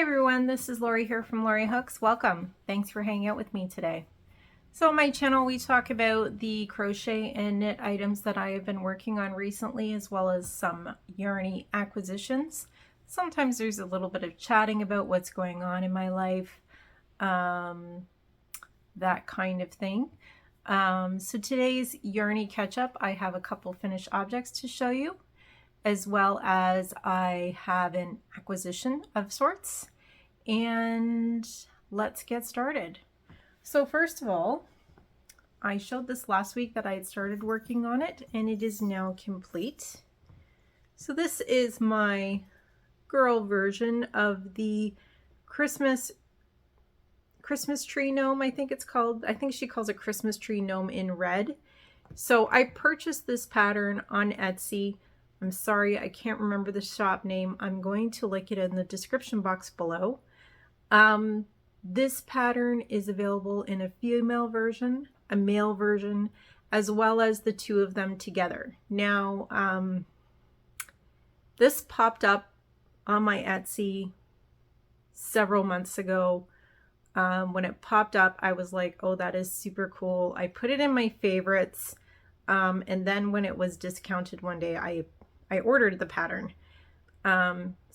everyone, this is Lori here from Lori Hooks. Welcome. Thanks for hanging out with me today. So on my channel we talk about the crochet and knit items that I have been working on recently, as well as some Yarny acquisitions. Sometimes there's a little bit of chatting about what's going on in my life, that kind of thing. So today's Yarny catch-up, I have a couple finished objects to show you, as well as I have an acquisition of sorts. And let's get started. So first of all, I showed this last week that I had started working on it, and it is now complete. So this is my girl version of the Christmas tree gnome, I think it's called. I think she calls it Christmas tree gnome in red. So I purchased this pattern on Etsy. I'm sorry, I can't remember the shop name. I'm going to link it in the description box below. This pattern is available in a female version, a male version, as well as the two of them together. Now, this popped up on my Etsy several months ago. When it popped up, I was like, oh, that is super cool. I put it in my favorites. And then when it was discounted one day, I ordered the pattern.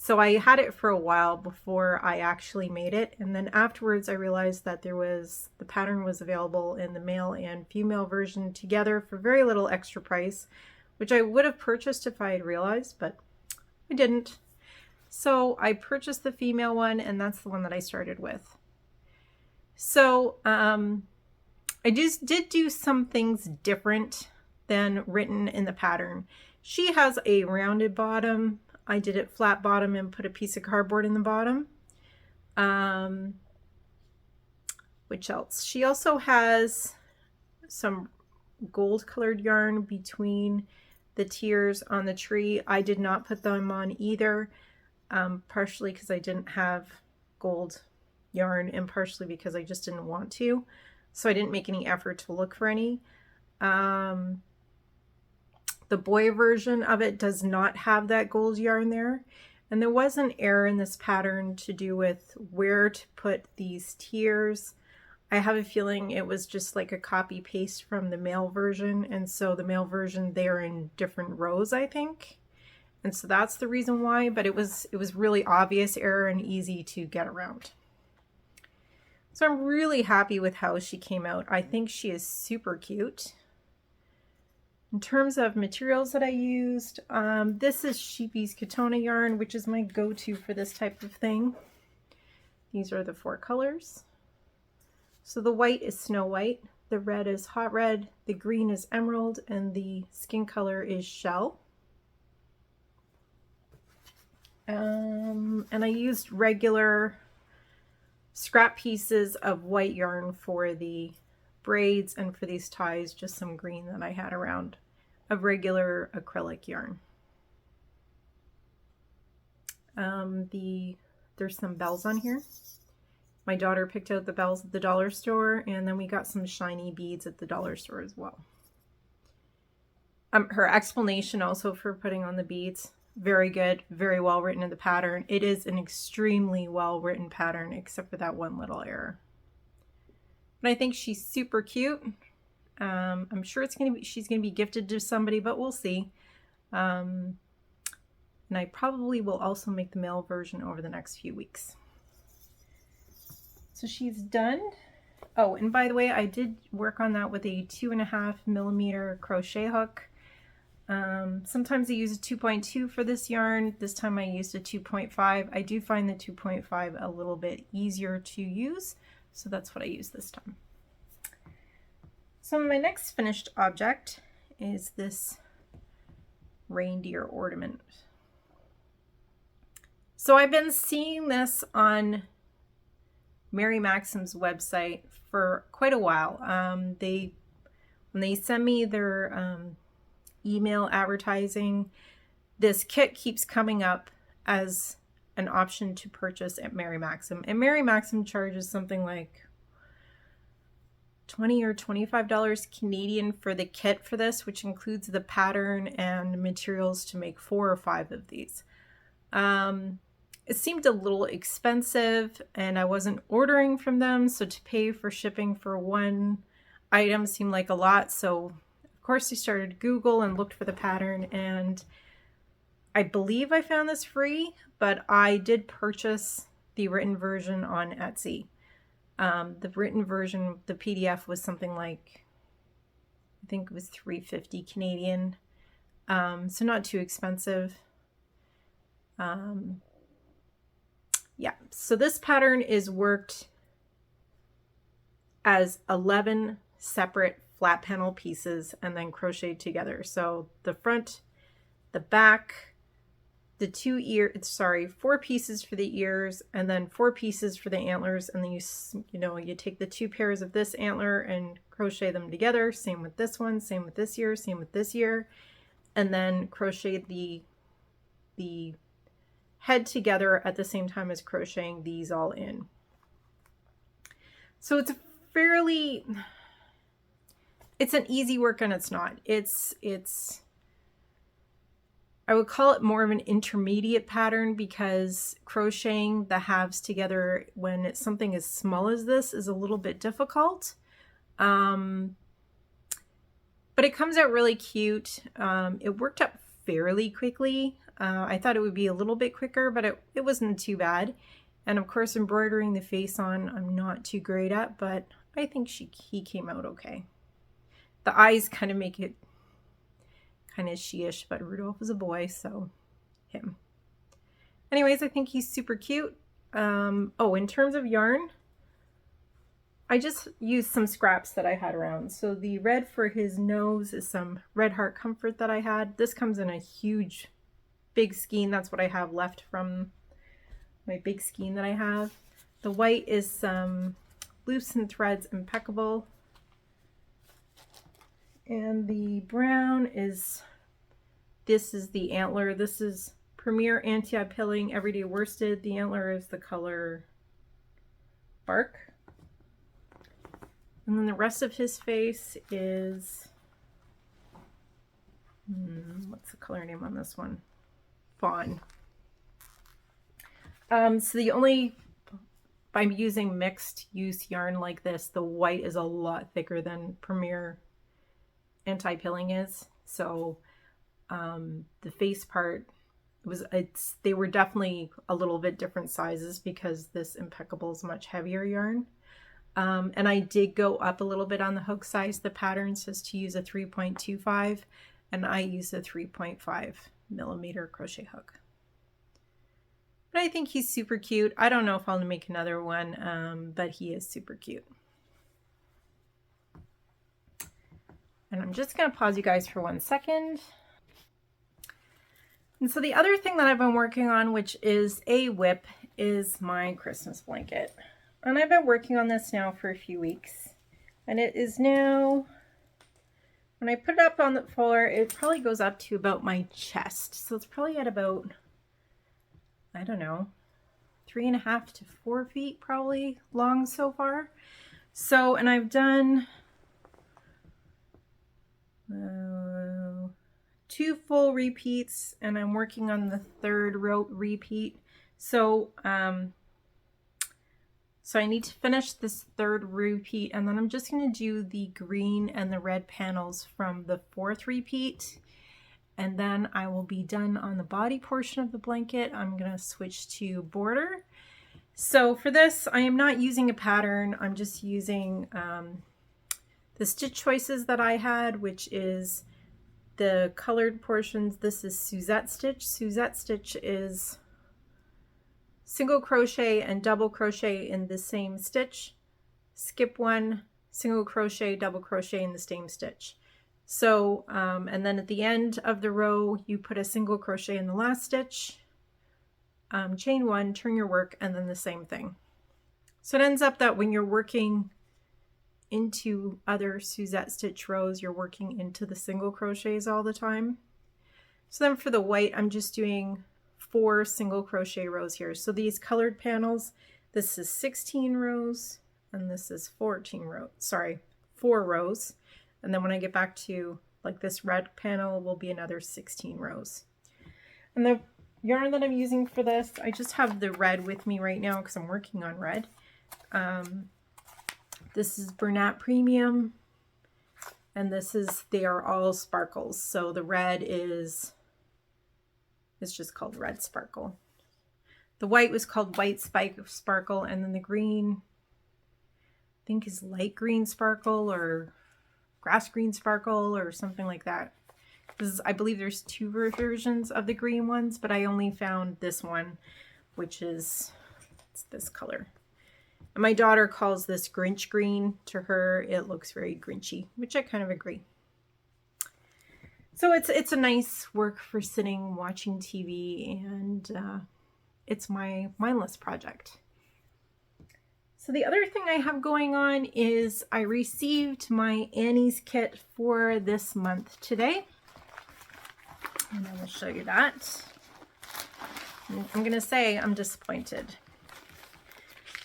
So I had it for a while before I actually made it. And then afterwards I realized that the pattern was available in the male and female version together for very little extra price, which I would have purchased if I had realized, but I didn't. So I purchased the female one, and that's the one that I started with. So I just did do some things different than written in the pattern. She has a rounded bottom. I did it flat bottom and put a piece of cardboard in the bottom. Which else? She also has some gold colored yarn between the tiers on the tree. I did not put them on either, partially because I didn't have gold yarn and partially because I just didn't want to. So I didn't make any effort to look for any. The boy version of it does not have that gold yarn there. And there was an error in this pattern to do with where to put these tiers. I have a feeling it was just like a copy paste from the male version. And so the male version, they're in different rows, I think. And so that's the reason why, but it was really obvious error and easy to get around. So I'm really happy with how she came out. I think she is super cute. In terms of materials that I used, this is Sheepy's Katona yarn, which is my go-to for this type of thing. These are the 4 colors. So the white is Snow White, the red is Hot Red, the green is Emerald, and the skin color is Shell. And I used regular scrap pieces of white yarn for the braids, and for these ties just some green that I had around of regular acrylic yarn. There's some bells on here. My daughter picked out the bells at the dollar store, and then we got some shiny beads at the dollar store as well. Her explanation also for putting on the beads, very good, very well written in the pattern. It is an extremely well written pattern, except for that one little error. But I think she's super cute. I'm sure she's gonna be gifted to somebody, but we'll see. And I probably will also make the male version over the next few weeks. So she's done. Oh, and by the way, I did work on that with a 2.5mm crochet hook. Sometimes I use a 2.2 for this yarn. This time I used a 2.5. I do find the 2.5 a little bit easier to use, so that's what I used this time. So my next finished object is this reindeer ornament. So I've been seeing this on Mary Maxim's website for quite a while. When they send me their email advertising, this kit keeps coming up as an option to purchase at Mary Maxim. And Mary Maxim charges something like $20 or $25 Canadian for the kit for this, which includes the pattern and materials to make 4 or 5 of these. it seemed a little expensive and I wasn't ordering from them. So to pay for shipping for one item seemed like a lot. So of course I started Google and looked for the pattern, and I believe I found this free, but I did purchase the written version on Etsy. The written version, the PDF was something like, I think it was $3.50 Canadian. So not too expensive. Yeah, so this pattern is worked as 11 separate flat panel pieces and then crocheted together. So the front, the back, the 4 pieces for the ears, and then 4 pieces for the antlers. And then you take the 2 pairs of this antler and crochet them together. Same with this one, same with this ear, same with this ear, and then crochet the head together at the same time as crocheting these all in. So it's an easy work, and it's not. I would call it more of an intermediate pattern, because crocheting the halves together when it's something as small as this is a little bit difficult. But it comes out really cute. It worked up fairly quickly. I thought it would be a little bit quicker, but it wasn't too bad. And of course, embroidering the face on, I'm not too great at, but I think he came out okay. The eyes kind of make it kind of she-ish, but Rudolph is a boy, so him. Anyways, I think he's super cute. Oh, in terms of yarn, I just used some scraps that I had around. So the red for his nose is some Red Heart Comfort that I had. This comes in a huge, big skein. That's what I have left from my big skein that I have. The white is some Loops and Threads Impeccable. And the brown is, this is the antler. This is Premier Anti-Pilling Everyday Worsted. The antler is the color Bark. And then the rest of his face is, what's the color name on this one? Fawn. So by using mixed use yarn like this, the white is a lot thicker than Premier Anti-Pilling is. So the face part they were definitely a little bit different sizes, because this Impeccable is much heavier yarn. And I did go up a little bit on the hook size. The pattern says to use a 3.25, and I use a 3.5 millimeter crochet hook. But I think he's super cute. I don't know if I'll make another one, but he is super cute. And I'm just going to pause you guys for 1 second. And so the other thing that I've been working on, which is a WIP, is my Christmas blanket. And I've been working on this now for a few weeks. And it is now, when I put it up on the floor, it probably goes up to about my chest. So it's probably at about, I don't know, 3.5 to 4 feet probably long so far. So, and I've done 2 full repeats, and I'm working on the 3rd repeat. So, so I need to finish this 3rd repeat, and then I'm just going to do the green and the red panels from the 4th repeat. And then I will be done on the body portion of the blanket. I'm going to switch to border. So for this, I am not using a pattern. I'm just using the stitch choices that I had, which is the colored portions. This is Suzette stitch. Suzette stitch is single crochet and double crochet in the same stitch, skip 1, single crochet, double crochet in the same stitch. So, and then at the end of the row, you put a single crochet in the last stitch, chain 1, turn your work, and then the same thing. So it ends up that when you're working into other Suzette stitch rows, you're working into the single crochets all the time. So then for the white, I'm just doing 4 single crochet rows here. So these colored panels, this is 16 rows, and this is 4 rows. And then when I get back to like this red panel will be another 16 rows. And the yarn that I'm using for this, I just have the red with me right now because I'm working on red. This is Bernat Premium, and they are all sparkles. So the red it's just called Red Sparkle. The white was called White Sparkle, and then the green, I think, is light green sparkle or grass green sparkle or something like that. I believe there's two versions of the green ones, but I only found this one, which is this color. And my daughter calls this Grinch green. To her, it looks very Grinchy, which I kind of agree. So it's a nice work for sitting watching TV, and it's my mindless project. So the other thing I have going on is I received my Annie's kit for this month today. And I will show you that. And I'm going to say I'm disappointed.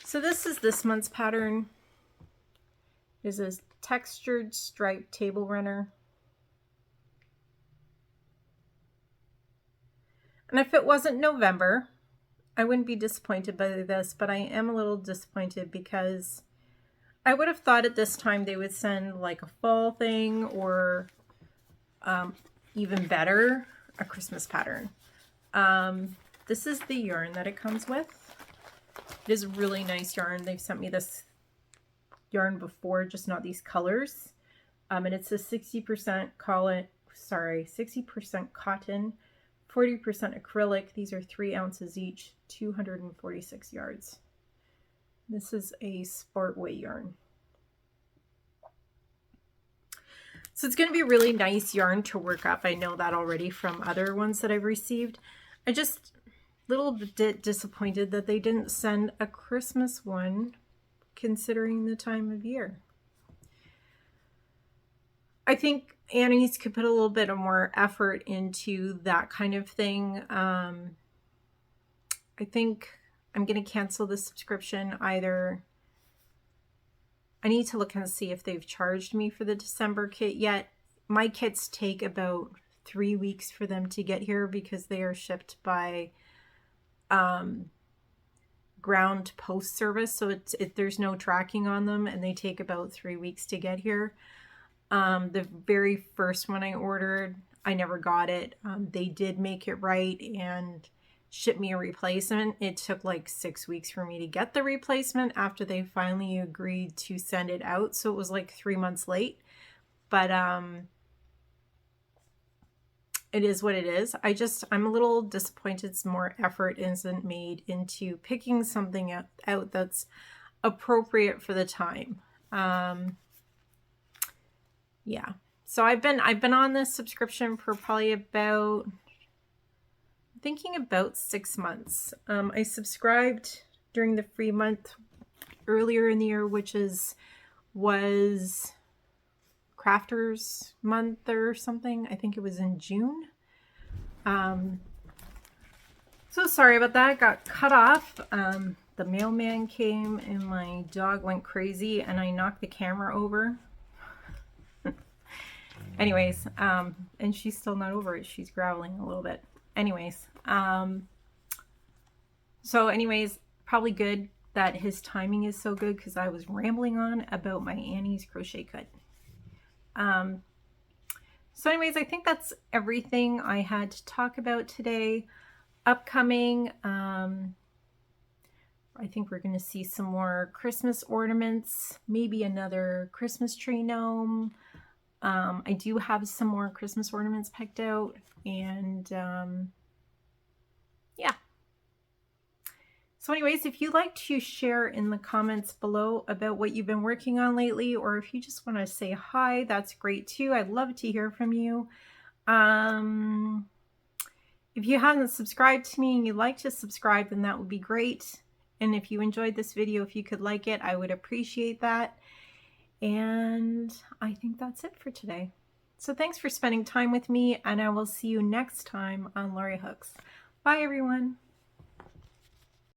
So this is this month's pattern. It is a textured striped table runner. And if it wasn't November, I wouldn't be disappointed by this, but I am a little disappointed because I would have thought at this time they would send like a fall thing or even better, a Christmas pattern. This is the yarn that it comes with. It is a really nice yarn. They've sent me this yarn before, just not these colors. And it's a 60% cotton, 40% acrylic. These are 3 ounces each, 246 yards. This is a sport weight yarn. So it's going to be a really nice yarn to work up. I know that already from other ones that I've received. I just a little bit disappointed that they didn't send a Christmas one considering the time of year. I think Annie's could put a little bit of more effort into that kind of thing. I think I'm going to cancel the subscription. Either I need to look and see if they've charged me for the December kit yet. My kits take about 3 weeks for them to get here because they are shipped by ground post service. So there's no tracking on them, and they take about 3 weeks to get here. The very first one I ordered, I never got it. They did make it right and ship me a replacement. It took like 6 weeks for me to get the replacement after they finally agreed to send it out. So it was like 3 months late, but it is what it is. I'm a little disappointed some more effort isn't made into picking something out that's appropriate for the time. Yeah. So I've been on this subscription for probably about 6 months. I subscribed during the free month earlier in the year, which was Crafters Month or something. I think it was in June. So sorry about that. I got cut off. The mailman came and my dog went crazy and I knocked the camera over. Anyways, and she's still not over it. She's growling a little bit. Anyways, probably good that his timing is so good because I was rambling on about my Annie's crochet kit. So anyways, I think that's everything I had to talk about today. Upcoming, I think we're going to see some more Christmas ornaments, maybe another Christmas tree gnome. I do have some more Christmas ornaments picked out, and yeah. So anyways, if you'd like to share in the comments below about what you've been working on lately, or if you just want to say hi, that's great too. I'd love to hear from you. If you haven't subscribed to me and you'd like to subscribe, then that would be great. And if you enjoyed this video, if you could like it, I would appreciate that. And I think that's it for today. So thanks for spending time with me, and I will see you next time on Lori Hooks. Bye, everyone.